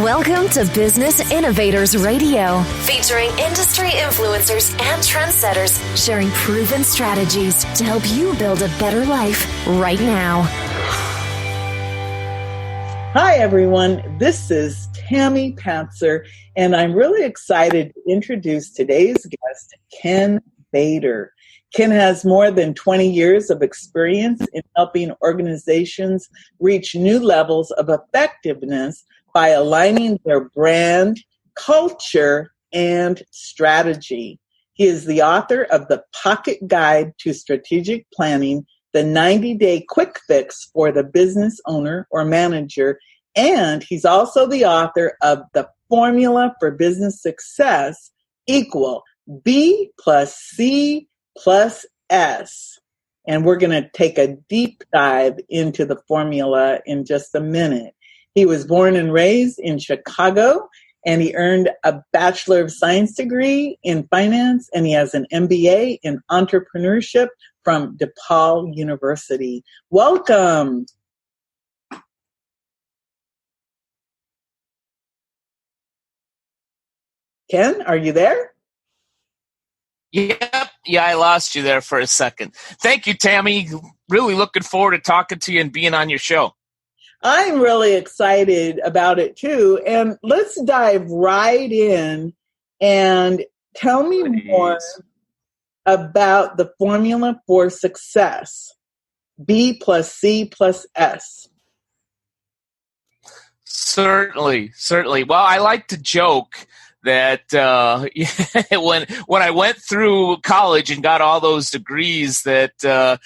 Welcome to Business Innovators Radio, featuring industry influencers and trendsetters sharing proven strategies to help you build a better life right now. Hi, everyone. This is Tammy Patzer, and I'm really excited to introduce today's guest, Ken Bator. Ken has more than 20 years of experience in helping organizations reach new levels of effectiveness by aligning their brand, culture, and strategy. He is the author of the Pocket Guide to Strategic Planning, the 90-day quick fix for the business owner or manager, and he's also the author of the Formula for Business Success equal B+C+S. And we're going to take a deep dive into the formula in just a minute. He was born and raised in Chicago, and he earned a Bachelor of Science degree in finance, and he has an MBA in entrepreneurship from DePaul University. Welcome. Ken, are you there? Yep. Yeah, I lost you there for a second. Thank you, Tammy. Really looking forward to talking to you and being on your show. I'm really excited about it too. And let's dive right in and tell me more about the formula for success, B+C+S. Certainly. Well, I like to joke that when I went through college and got all those degrees that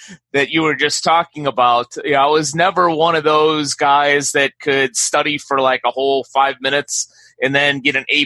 you were just talking about, I was never one of those guys that could study for like a whole 5 minutes and then get an A+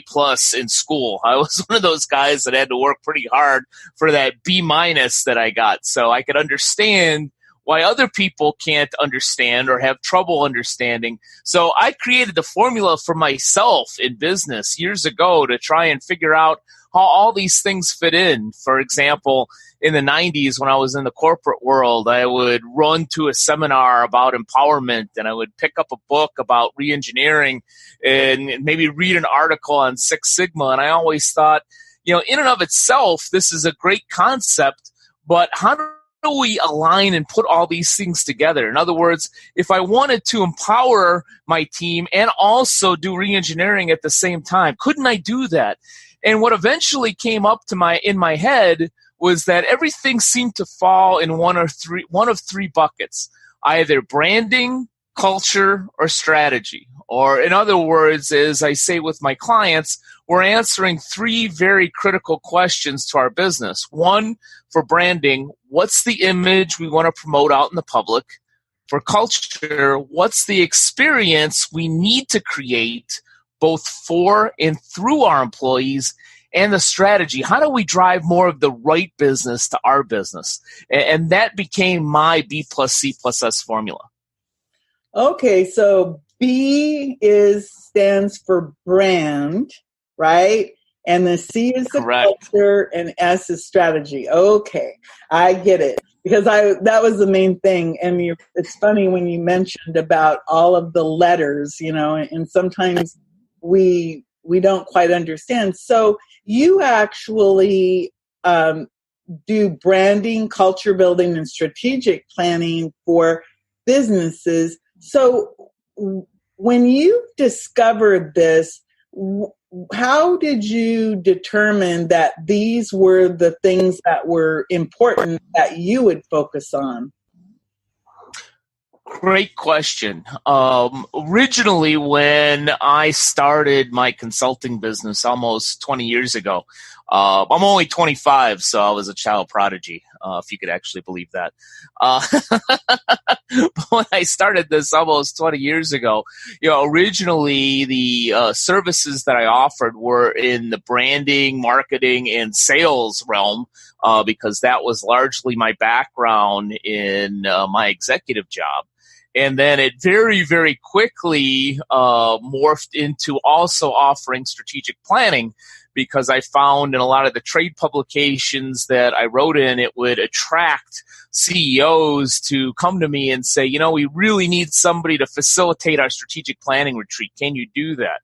in school. I was one of those guys that had to work pretty hard for that B- that I got, so I could understand why other people can't understand or have trouble understanding. So I created the formula for myself in business years ago to try and figure out how all these things fit in. For example, in the 90s when I was in the corporate world, I would run to a seminar about empowerment, and I would pick up a book about reengineering and maybe read an article on Six Sigma. And I always thought, in and of itself, this is a great concept, but how do we align and put all these things together? In other words, if I wanted to empower my team and also do reengineering at the same time, couldn't I do that? And what eventually came up in my head was that everything seemed to fall in one of three buckets: either branding, culture, or strategy. Or in other words, as I say with my clients, we're answering three very critical questions to our business. One, for branding, what's the image we want to promote out in the public? For culture, what's the experience we need to create both for and through our employees? And the strategy, how do we drive more of the right business to our business? And that became my B+C+S formula. Okay, so B stands for brand, right? And the C is the Correct. culture, and S is strategy. Okay, I get it. Because that was the main thing. And it's funny when you mentioned about all of the letters, and sometimes we don't quite understand. So you actually do branding, culture building, and strategic planning for businesses. So when you discovered this, how did you determine that these were the things that were important that you would focus on? Great question. Originally, when I started my consulting business almost 20 years ago, I'm only 25, so I was a child prodigy, if you could actually believe that. But when I started this almost 20 years ago, originally the services that I offered were in the branding, marketing, and sales realm, because that was largely my background in my executive job. And then it very, very quickly morphed into also offering strategic planning, because I found in a lot of the trade publications that I wrote in, it would attract CEOs to come to me and say, we really need somebody to facilitate our strategic planning retreat. Can you do that?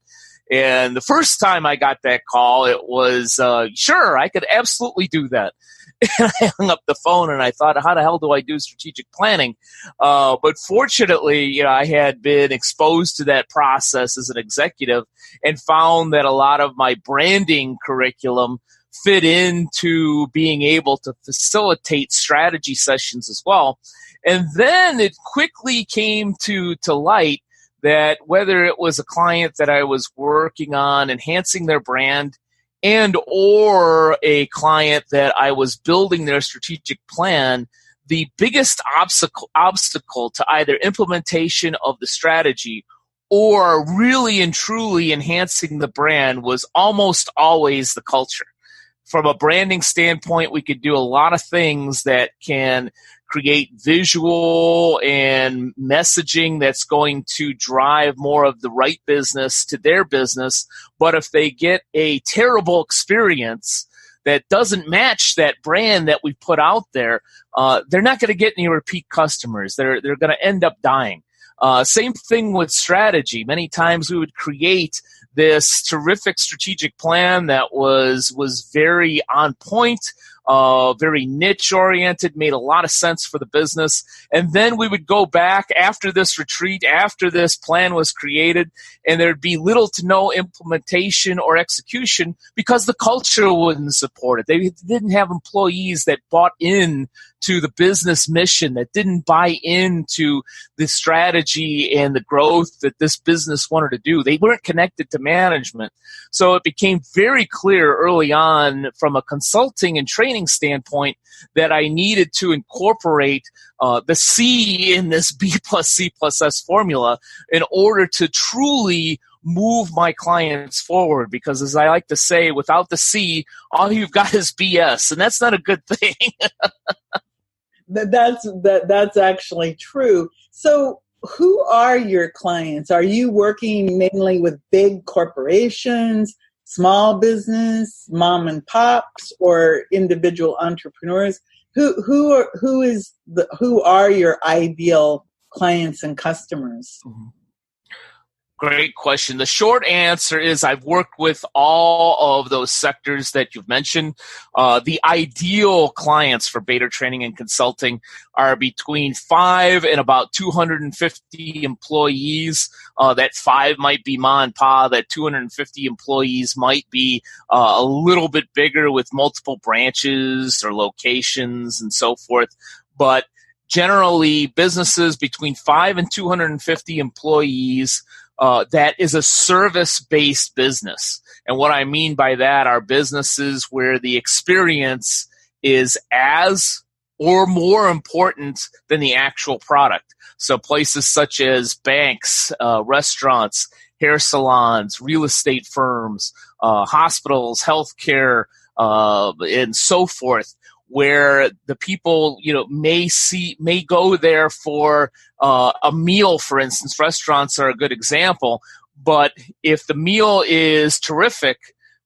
And the first time I got that call, it was, sure, I could absolutely do that. And I hung up the phone and I thought, how the hell do I do strategic planning? But fortunately, I had been exposed to that process as an executive and found that a lot of my branding curriculum fit into being able to facilitate strategy sessions as well. And then it quickly came to light that whether it was a client that I was working on enhancing their brand and or a client that I was building their strategic plan, the biggest obstacle to either implementation of the strategy or really and truly enhancing the brand was almost always the culture. From a branding standpoint, we could do a lot of things that can create visual and messaging that's going to drive more of the right business to their business. But if they get a terrible experience that doesn't match that brand that we put out there, they're not going to get any repeat customers. They're going to end up dying. Same thing with strategy. Many times we would create this terrific strategic plan that was very on point, very niche oriented, made a lot of sense for the business. And then we would go back after this retreat, after this plan was created, and there'd be little to no implementation or execution because the culture wouldn't support it. They didn't have employees that bought in to the business mission, that didn't buy into the strategy and the growth that this business wanted to do. They weren't connected to management. So it became very clear early on from a consulting and training standpoint that I needed to incorporate the C in this B+C+S formula in order to truly move my clients forward. Because as I like to say, without the C, all you've got is BS, and that's not a good thing. That's actually true. So who are your clients? Are you working mainly with big corporations, small business, mom and pops, or individual entrepreneurs? Who are your ideal clients and customers? Mm-hmm. Great question. The short answer is I've worked with all of those sectors that you've mentioned. The ideal clients for Bator Training and Consulting are between 5 and about 250 employees. That 5 might be ma and pa. That 250 employees might be a little bit bigger with multiple branches or locations and so forth. But generally, businesses between 5 and 250 employees, that is a service-based business. And what I mean by that are businesses where the experience is as or more important than the actual product. So places such as banks, restaurants, hair salons, real estate firms, hospitals, healthcare, and so forth, where the people, may go there for a meal, for instance. Restaurants are a good example. But if the meal is terrific,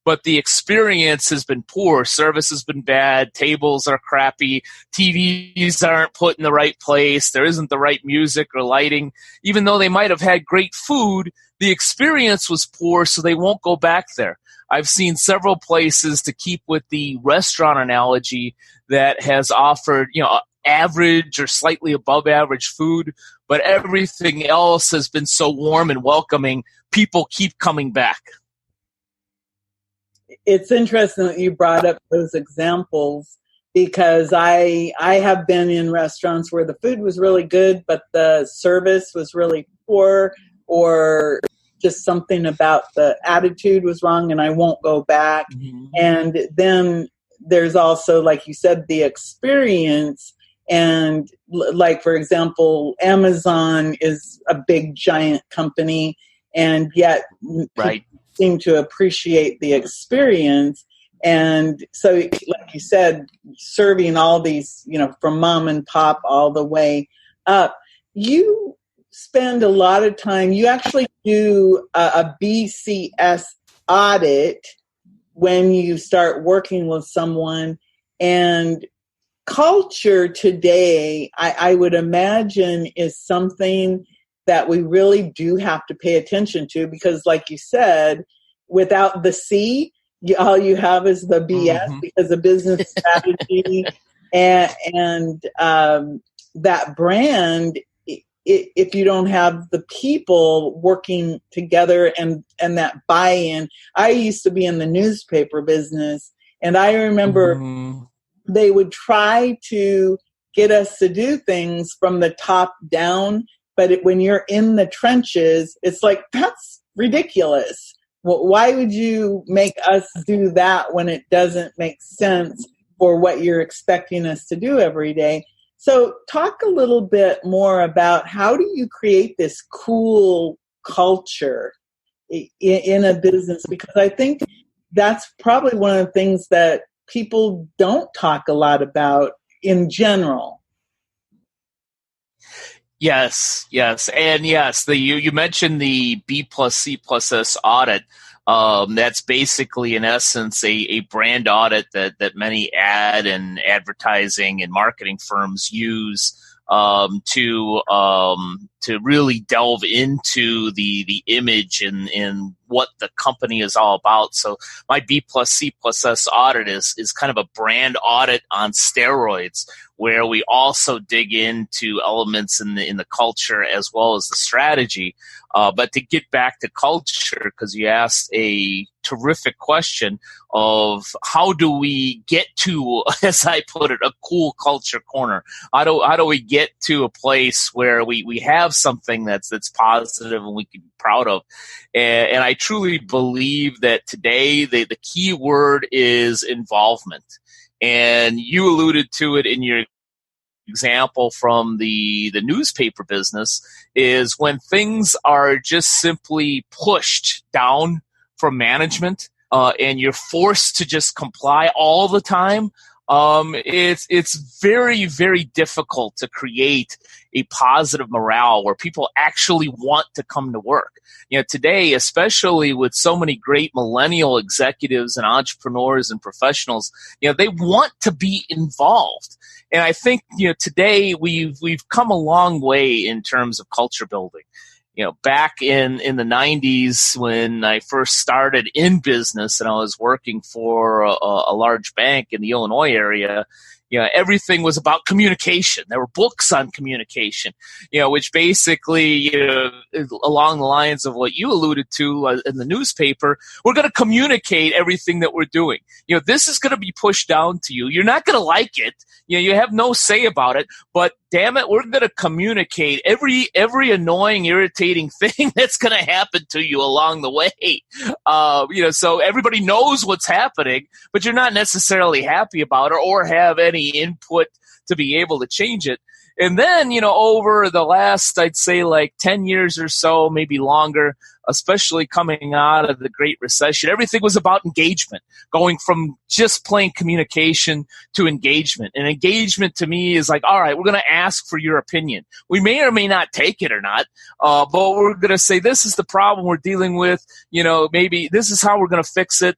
but the experience has been poor, service has been bad, tables are crappy, TVs aren't put in the right place, there isn't the right music or lighting, even though they might have had great food, the experience was poor, so they won't go back there. I've seen several places, to keep with the restaurant analogy, that has offered, average or slightly above average food, but everything else has been so warm and welcoming, people keep coming back. It's interesting that you brought up those examples, because I have been in restaurants where the food was really good, but the service was really poor, or just something about the attitude was wrong, and I won't go back. Mm-hmm. And then there's also, like you said, the experience. And like, for example, Amazon is a big, giant company, and yet right. people seem to appreciate the experience. And so, like you said, serving all these, from mom and pop all the way up, you spend a lot of time. You actually do a BCS audit when you start working with someone. And culture today, I would imagine, is something that we really do have to pay attention to, because like you said, without the C, all you have is the BS, because the business strategy and that brand, if you don't have the people working together and that buy-in. I used to be in the newspaper business, and I remember they would try to get us to do things from the top down, but when you're in the trenches, it's like, that's ridiculous. Well, why would you make us do that when it doesn't make sense for what you're expecting us to do every day? So talk a little bit more about, how do you create this cool culture in a business? Because I think that's probably one of the things that people don't talk a lot about in general. Yes. And yes, you mentioned the B+C+S audit. That's basically, in essence, a brand audit that many ad and advertising and marketing firms use to really delve into the image and what the company is all about. So my B+C+S audit is kind of a brand audit on steroids, where we also dig into elements in the culture as well as the strategy. But to get back to culture, because you asked a terrific question of how do we get to, as I put it, a cool culture corner? How do we get to a place where we have something that's positive and we can be proud of? And I truly believe that today the key word is involvement. And you alluded to it in your example from the newspaper business, is when things are just simply pushed down from management and you're forced to just comply all the time. It's very, very difficult to create a positive morale where people actually want to come to work. Today, especially with so many great millennial executives and entrepreneurs and professionals, they want to be involved. And I think, today we've come a long way in terms of culture building. Back in the 90s, when I first started in business and I was working for a large bank in the Illinois area, everything was about communication. There were books on communication, which basically, along the lines of what you alluded to in the newspaper, we're going to communicate everything that we're doing. This is going to be pushed down to you. You're not going to like it. You have no say about it, but damn it, we're going to communicate every annoying, irritating thing that's going to happen to you along the way. So everybody knows what's happening, but you're not necessarily happy about it or have any input to be able to change it. And then, over the last, I'd say like 10 years or so, maybe longer, especially coming out of the Great Recession, everything was about engagement, going from just plain communication to engagement. And engagement to me is like, all right, we're going to ask for your opinion. We may or may not take it or not, but we're going to say, this is the problem we're dealing with. Maybe this is how we're going to fix it.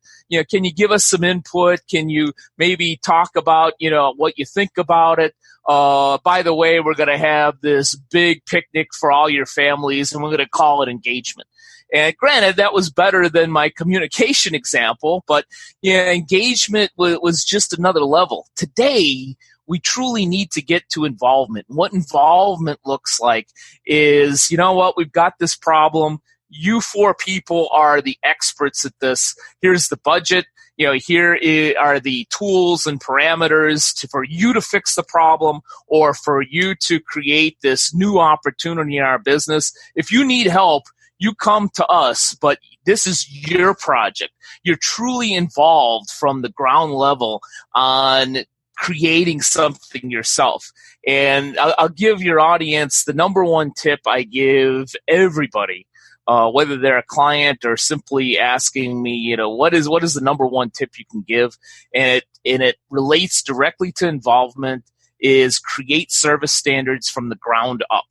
Can you give us some input? Can you maybe talk about, what you think about it? By the way, we're going to have this big picnic for all your families, and we're going to call it engagement. And granted, that was better than my communication example, but engagement was just another level. Today, we truly need to get to involvement. What involvement looks like is, we've got this problem. You four people are the experts at this. Here's the budget. Here are the tools and parameters for you to fix the problem or for you to create this new opportunity in our business. If you need help, you come to us, but this is your project. You're truly involved from the ground level on creating something yourself. And I'll give your audience the number one tip I give everybody, whether they're a client or simply asking me, what is the number one tip you can give? And it relates directly to involvement, is create service standards from the ground up.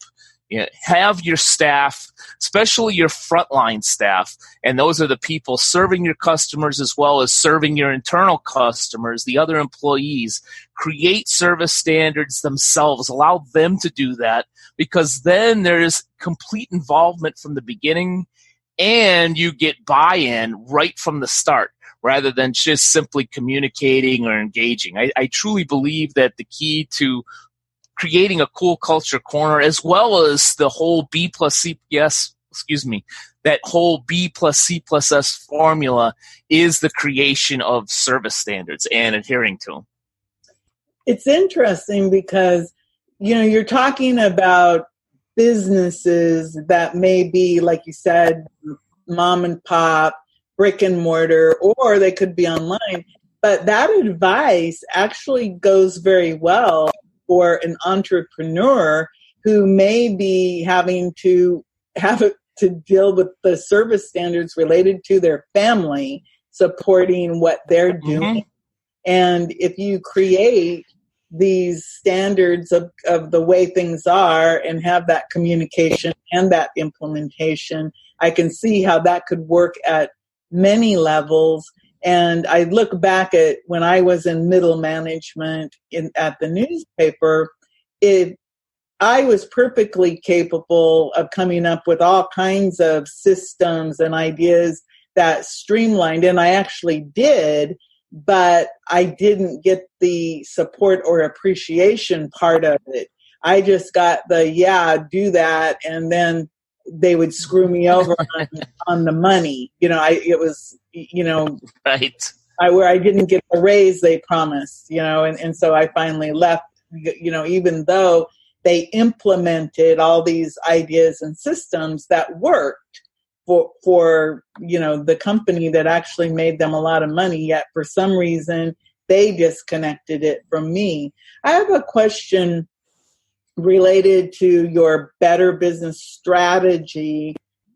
Have your staff, especially your frontline staff, and those are the people serving your customers as well as serving your internal customers, the other employees, create service standards themselves. Allow them to do that, because then there's complete involvement from the beginning and you get buy-in right from the start, rather than just simply communicating or engaging. I truly believe that the key to creating a cool culture corner, as well as the whole that whole B+C+S formula, is the creation of service standards and adhering to them. It's interesting because, you're talking about businesses that may be, like you said, mom and pop, brick and mortar, or they could be online. But that advice actually goes very well for an entrepreneur who may be having to deal with the service standards related to their family, supporting what they're doing. Mm-hmm. And if you create these standards of the way things are and have that communication and that implementation, I can see how that could work at many levels. And I look back at when I was in middle management at the newspaper, I was perfectly capable of coming up with all kinds of systems and ideas that streamlined, and I actually did, but I didn't get the support or appreciation part of it. I just got do that, and then they would screw me over on the money. It was, right. Where I didn't get the raise they promised, and so I finally left, even though they implemented all these ideas and systems that worked for the company that actually made them a lot of money, yet for some reason they disconnected it from me. I have a question related to your Better Business strategy,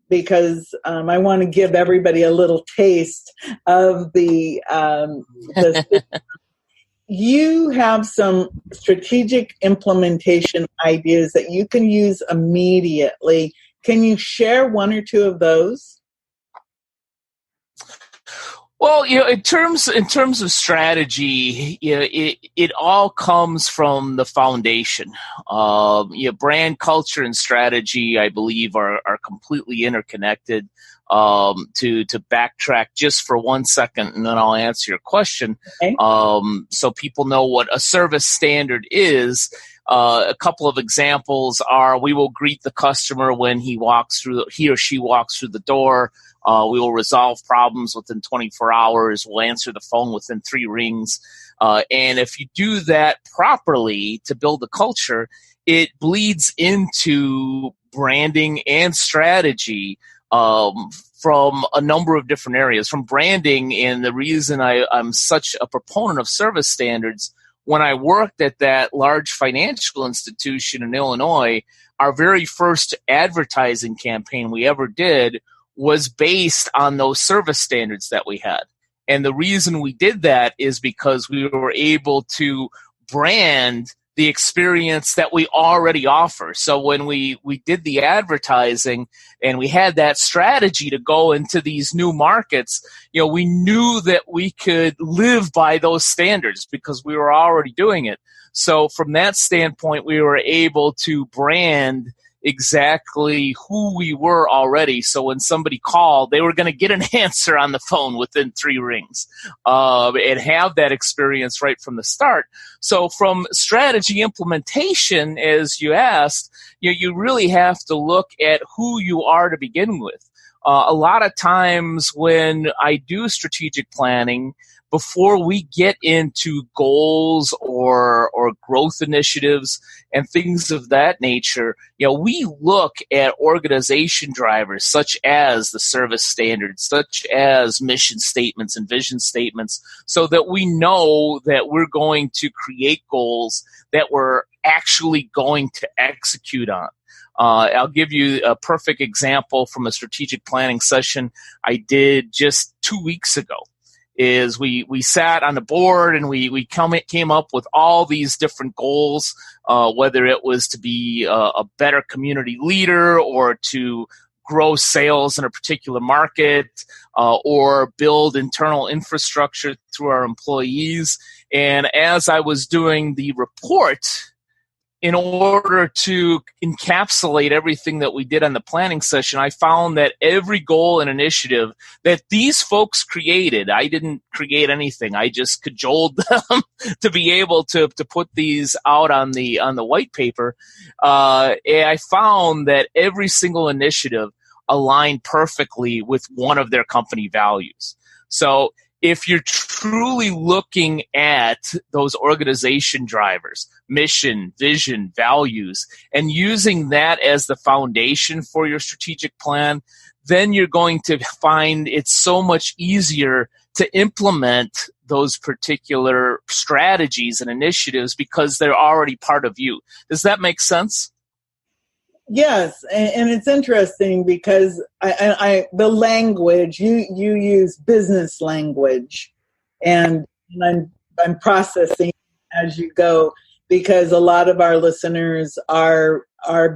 because I want to give everybody a little taste of the you have some strategic implementation ideas that you can use immediately. Can you share one or two of those? Well, in terms of strategy, it all comes from the foundation. Brand culture and strategy, I believe, are completely interconnected. To backtrack just for 1 second, and then I'll answer your question. Okay. So people know what a service standard is. A couple of examples are: we will greet the customer when he or she walks through the door. We will resolve problems within 24 hours. We'll answer the phone within 3 rings. And if you do that properly to build a culture, it bleeds into branding and strategy from a number of different areas. From branding, and the reason I'm such a proponent of service standards, when I worked at that large financial institution in Illinois, our very first advertising campaign we ever did was based on those service standards that we had. And the reason we did that is because we were able to brand the experience that we already offer. So when we did the advertising and we had that strategy to go into these new markets, we knew that we could live by those standards because we were already doing it. So from that standpoint, we were able to brand exactly who we were already. So when somebody called, they were going to get an answer on the phone within 3 rings, and have that experience right from the start. So from strategy implementation, as you asked, you really have to look at who you are to begin with. A lot of times when I do strategic planning, before we get into goals or growth initiatives and things of that nature, we look at organization drivers such as the service standards, such as mission statements and vision statements, so that we know that we're going to create goals that we're actually going to execute on. I'll give you a perfect example from a strategic planning session I did just 2 weeks ago. is we sat on the board and we came up with all these different goals, whether it was to be a better community leader or to grow sales in a particular market, or build internal infrastructure through our employees. And as I was doing the report, in order to encapsulate everything that we did on the planning session, I found that every goal and initiative that these folks created, I didn't create anything. I just cajoled them to be able to put these out on the white paper. And I found that every single initiative aligned perfectly with one of their company values. So if you're truly looking at those organization drivers, mission, vision, values, and using that as the foundation for your strategic plan, then you're going to find it's so much easier to implement those particular strategies and initiatives because they're already part of you. Does that make sense? Yes, and it's interesting because the language you use business language, and I'm processing as you go because a lot of our listeners are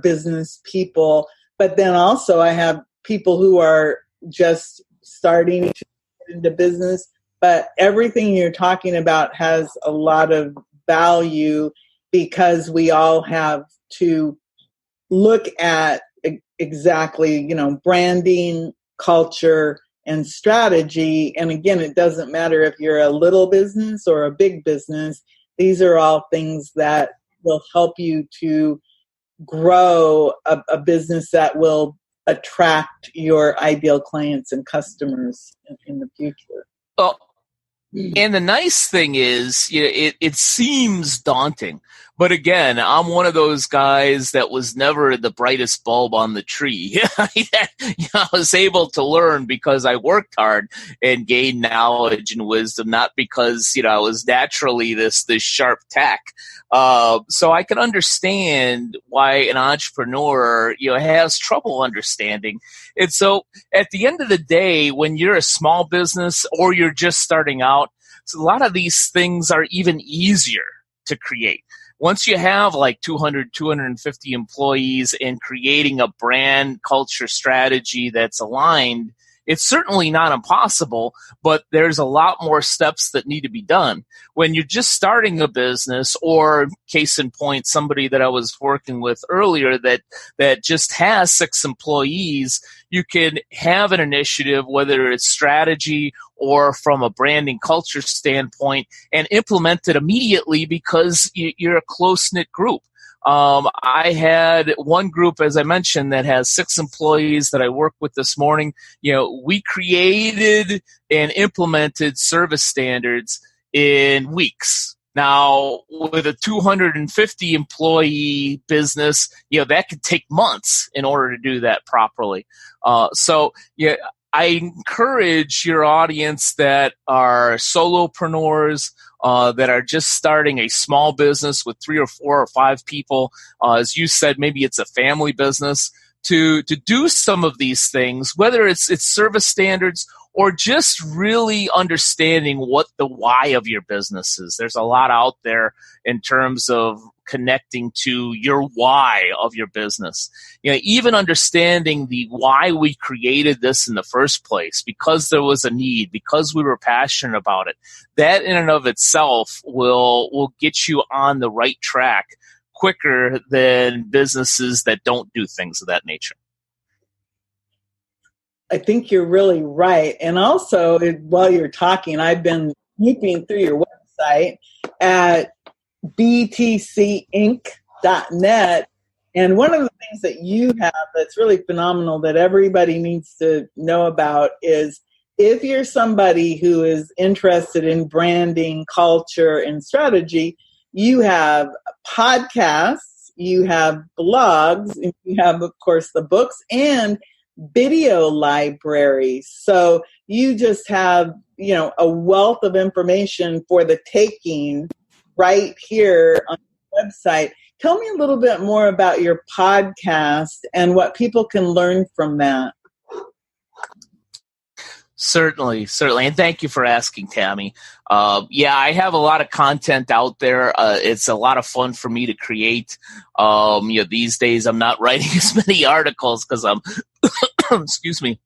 business people, but then also I have people who are just starting to get into business. But everything you're talking about has a lot of value because we all have to look at exactly, branding, culture, and strategy. And again, it doesn't matter if you're a little business or a big business. These are all things that will help you to grow a business that will attract your ideal clients and customers in the future. Well, and the nice thing is, it seems daunting. But again, I'm one of those guys that was never the brightest bulb on the tree. I was able to learn because I worked hard and gained knowledge and wisdom, not because, I was naturally this sharp tack. So I can understand why an entrepreneur, has trouble understanding. And so at the end of the day, when you're a small business or you're just starting out, so a lot of these things are even easier to create. Once you have like 200, 250 employees and creating a brand culture strategy that's aligned, it's certainly not impossible, but there's a lot more steps that need to be done. When you're just starting a business, or case in point, somebody that I was working with earlier that just has 6 employees, you can have an initiative, whether it's strategy or from a branding culture standpoint, and implement it immediately because you're a close-knit group. I had one group, as I mentioned, that has 6 employees that I worked with this morning. We created and implemented service standards in weeks. Now, with a 250 employee business, that could take months in order to do that properly. I encourage your audience that are solopreneurs, that are just starting a small business with 3 or 4 or 5 people. As you said, maybe it's a family business, to do some of these things, whether it's service standards or just really understanding what the why of your business is. There's a lot out there in terms of connecting to your why of your business. Even understanding the why we created this in the first place, because there was a need, because we were passionate about it. That in and of itself will get you on the right track quicker than businesses that don't do things of that nature. I think you're really right. And also, while you're talking, I've been snooping through your website at btcinc.net. And one of the things that you have that's really phenomenal that everybody needs to know about is if you're somebody who is interested in branding, culture, and strategy, you have podcasts, you have blogs, and you have, of course, the books and video libraries. So you just have, a wealth of information for the taking right here on the website. Tell me a little bit more about your podcast and what people can learn from that. Certainly. And thank you for asking, Tammy. I have a lot of content out there. It's a lot of fun for me to create. These days I'm not writing as many articles because I'm, excuse me,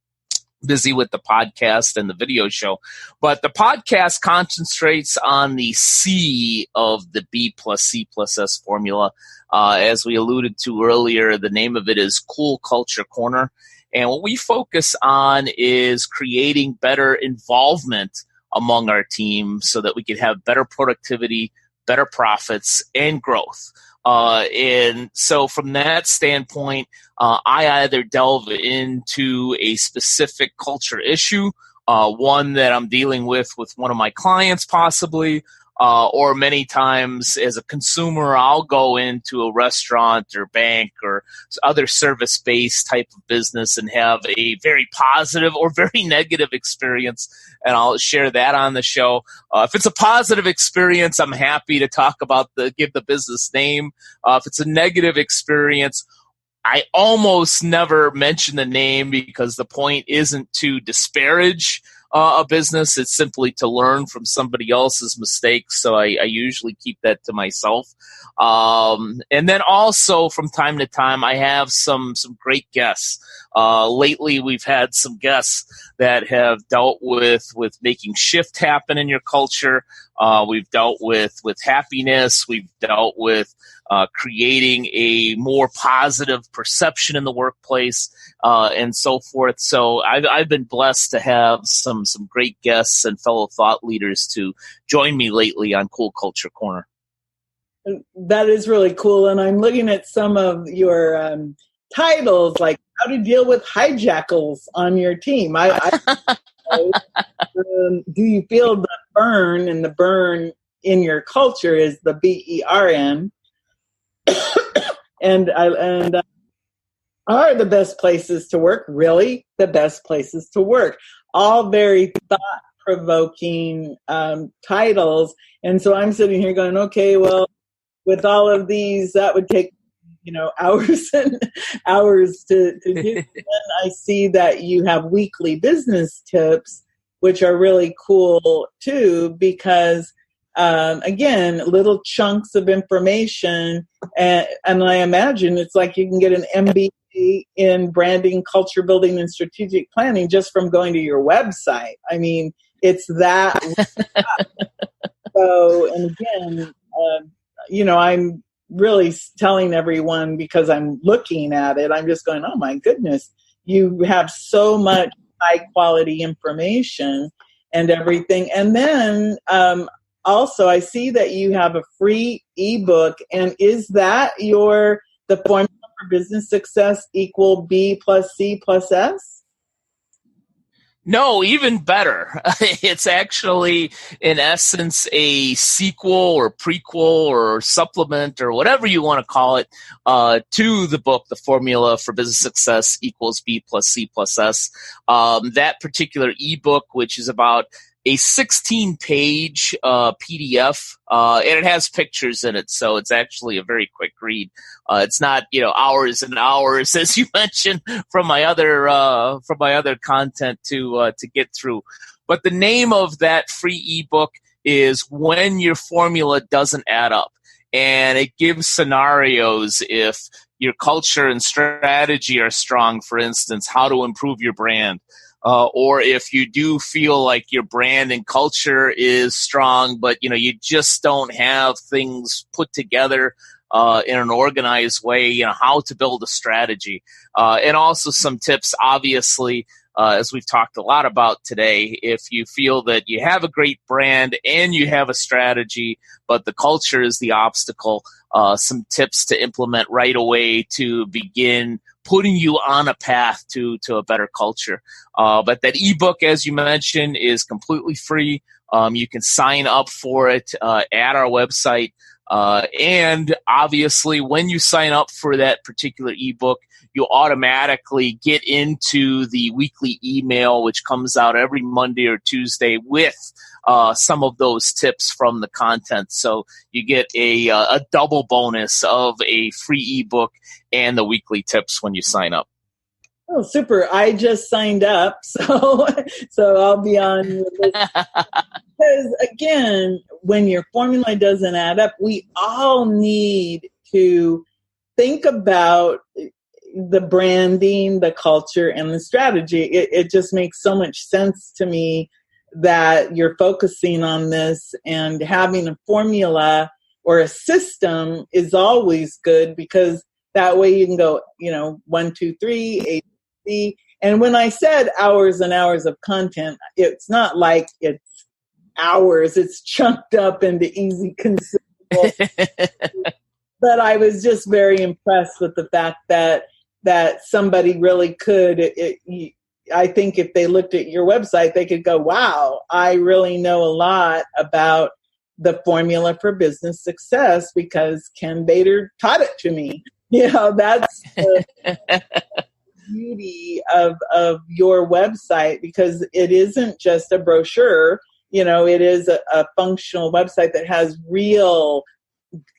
busy with the podcast and the video show. But the podcast concentrates on the C of the B+C+S formula. As we alluded to earlier, the name of it is Cool Culture Corner. And what we focus on is creating better involvement among our team so that we can have better productivity, better profits, and growth. And so from that standpoint, I either delve into a specific culture issue, one that I'm dealing with one of my clients possibly, or many times as a consumer, I'll go into a restaurant or bank or other service-based type of business and have a very positive or very negative experience, and I'll share that on the show. If it's a positive experience, I'm happy to talk about give the business name. If it's a negative experience, I almost never mention the name because the point isn't to disparage a business. It's simply to learn from somebody else's mistakes. So I usually keep that to myself. And then also from time to time, I have some great guests. Lately, we've had some guests that have dealt with making shift happen in your culture. We've dealt with happiness. We've dealt with creating a more positive perception in the workplace, and so forth. So I've been blessed to have some great guests and fellow thought leaders to join me lately on Cool Culture Corner. That is really cool. And I'm looking at some of your titles, like how to deal with hijackals on your team. Do you feel the burn, and the burn in your culture is the BERN. and are the best places to work really the best places to work? All very thought-provoking titles. And so I'm sitting here going, okay, well, with all of these, that would take hours and hours to do. And I see that you have weekly business tips, which are really cool too, because again, little chunks of information, and I imagine it's like you can get an MBA in branding, culture building, and strategic planning just from going to your website. I mean, it's that. So, and again, I'm really telling everyone, because I'm looking at it, I'm just going, oh my goodness, you have so much high quality information and everything. And then also I see that you have a free ebook, and is that the formula for business success equal B+C+S? No, even better. It's actually, in essence, a sequel or prequel or supplement or whatever you want to call it to the book, The Formula for Business Success Equals B+C+S. That particular ebook, which is about a 16-page PDF, and it has pictures in it, so it's actually a very quick read. It's not, hours and hours, as you mentioned, from my other content to get through. But the name of that free ebook is When Your Formula Doesn't Add Up, and it gives scenarios if your culture and strategy are strong, for instance, how to improve your brand. Or if you do feel like your brand and culture is strong, but you just don't have things put together in an organized way, how to build a strategy. And also some tips, obviously, as we've talked a lot about today, if you feel that you have a great brand and you have a strategy, but the culture is the obstacle, some tips to implement right away to begin putting you on a path to a better culture. But that ebook, as you mentioned, is completely free. You can sign up for it at our website. And obviously, when you sign up for that particular ebook, you automatically get into the weekly email, which comes out every Monday or Tuesday with some of those tips from the content. So you get a double bonus of a free ebook and the weekly tips when you sign up. Oh, super. I just signed up, so I'll be on your list. Because again, when your formula doesn't add up, we all need to think about the branding, the culture, and the strategy. It just makes so much sense to me that you're focusing on this, and having a formula or a system is always good, because that way you can go, 1, 2, 3, A, B. And when I said hours and hours of content, it's not like it's hours, it's chunked up into easy consumable. But I was just very impressed with the fact that somebody really could. I think if they looked at your website, they could go, wow, I really know a lot about the formula for business success because Ken Bator taught it to me. That's the beauty of your website, because it isn't just a brochure. It is a functional website that has real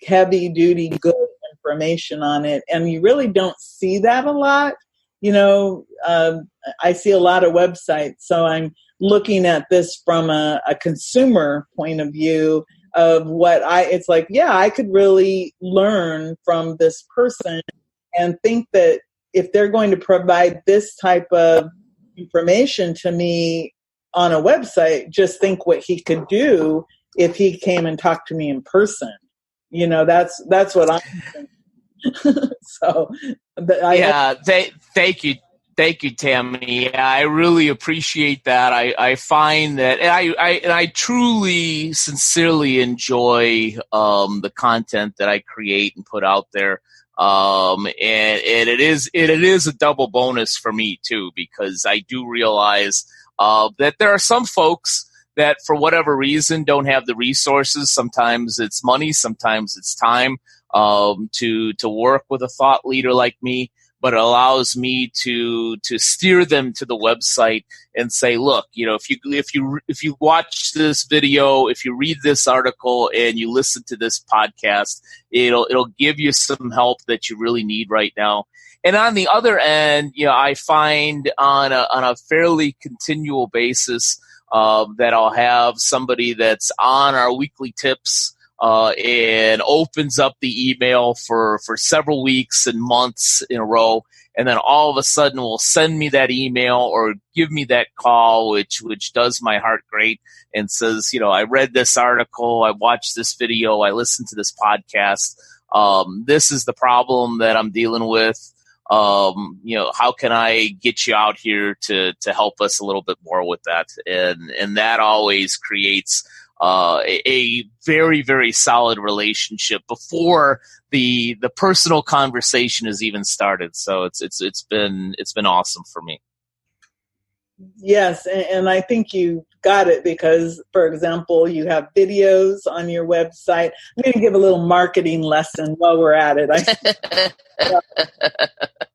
heavy duty good information on it, and you really don't see that a lot. I see a lot of websites, so I'm looking at this from a consumer point of view of it's like, yeah, I could really learn from this person, and think that if they're going to provide this type of information to me on a website, just think what he could do if he came and talked to me in person. That's what I'm thinking. So, thank you, Tammy. I really appreciate that. I find that, and I truly, sincerely enjoy the content that I create and put out there. And it is a double bonus for me too, because I do realize that there are some folks that for whatever reason don't have the resources. Sometimes it's money, sometimes it's time to work with a thought leader like me, but it allows me to steer them to the website and say, look, if you watch this video, if you read this article, and you listen to this podcast, it'll give you some help that you really need right now. And on the other end, I find on a fairly continual basis that I'll have somebody that's on our weekly tips and opens up the email for several weeks and months in a row, and then all of a sudden will send me that email or give me that call, which does my heart great, and says, I read this article, I watched this video, I listened to this podcast. This is the problem that I'm dealing with. How can I get you out here to help us a little bit more with that? And that always creates a very, very solid relationship before the personal conversation has even started. So it's been awesome for me. Yes, and I think you got it, because, for example, you have videos on your website. I'm going to give a little marketing lesson while we're at it. The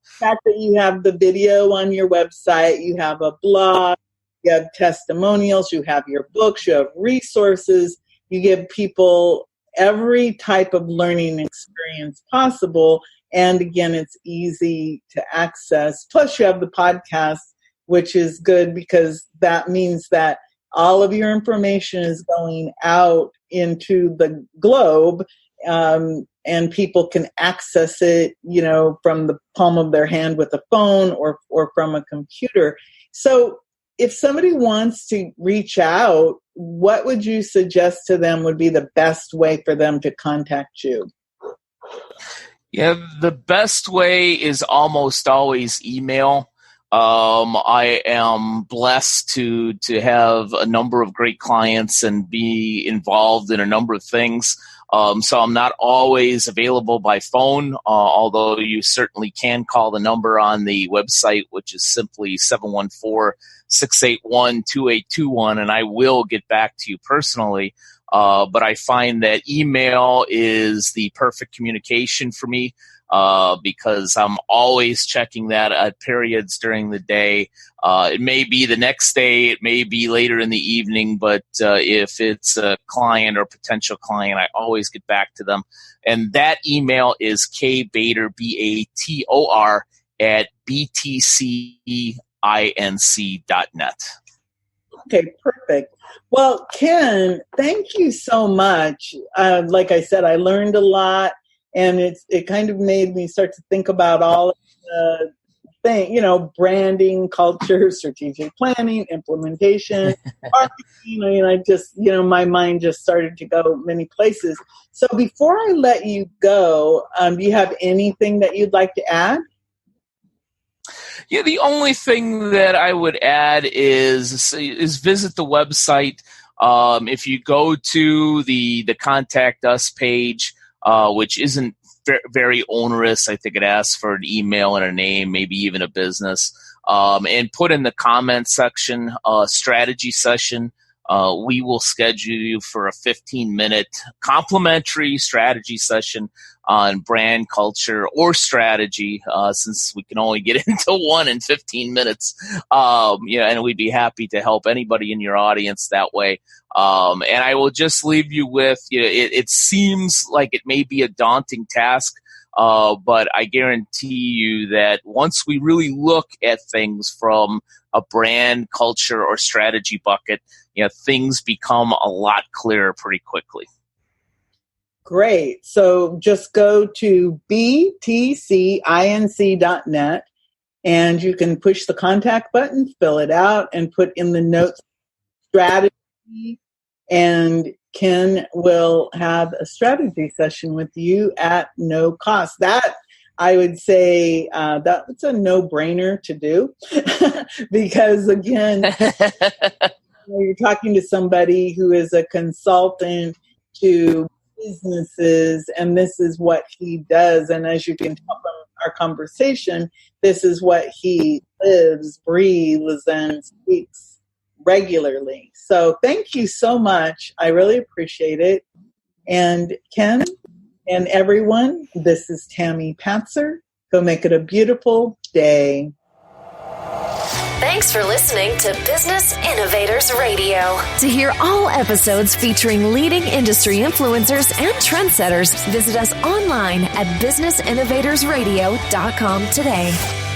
fact that you have the video on your website, you have a blog, you have testimonials, you have your books, you have resources, you give people every type of learning experience possible. And again, it's easy to access. Plus, you have the podcast, which is good, because that means that all of your information is going out into the globe, and people can access it, from the palm of their hand with a phone or from a computer. So if somebody wants to reach out, what would you suggest to them would be the best way for them to contact you? Yeah, the best way is almost always email. I am blessed to have a number of great clients and be involved in a number of things. So I'm not always available by phone, although you certainly can call the number on the website, which is simply 714-681-2821, and I will get back to you personally. But I find that email is the perfect communication for me. Because I'm always checking that at periods during the day. It may be the next day, it may be later in the evening, but if it's a client or potential client, I always get back to them. And that email is kbator, Bator, at btcinc.net. Okay, perfect. Well, Ken, thank you so much. Like I said, I learned a lot, and it kind of made me start to think about all of the branding, culture, strategic planning, implementation, marketing. I just, my mind just started to go many places. So before I let you go, do you have anything that you'd like to add? Yeah, the only thing that I would add is visit the website. If you go to the Contact Us page, which isn't very onerous, I think it asks for an email and a name, maybe even a business, and put in the comment section, strategy session. We will schedule you for a 15-minute complimentary strategy session on brand, culture, or strategy, since we can only get into one in 15 minutes. And we'd be happy to help anybody in your audience that way. And I will just leave you with, it seems like it may be a daunting task, but I guarantee you that once we really look at things from a brand, culture, or strategy bucket, things become a lot clearer pretty quickly. Great. So just go to btcinc.net, and you can push the contact button, fill it out, and put in the notes strategy, and Ken will have a strategy session with you at no cost. That, I would say, that's a no-brainer to do because, again, you're talking to somebody who is a consultant to businesses, and this is what he does. And as you can tell from our conversation, this is what he lives, breathes, and speaks regularly. So thank you so much. I really appreciate it. And Ken and everyone, this is Tammy Patzer. Go make it a beautiful day. Thanks for listening to Business Innovators Radio. To hear all episodes featuring leading industry influencers and trendsetters, visit us online at businessinnovatorsradio.com today.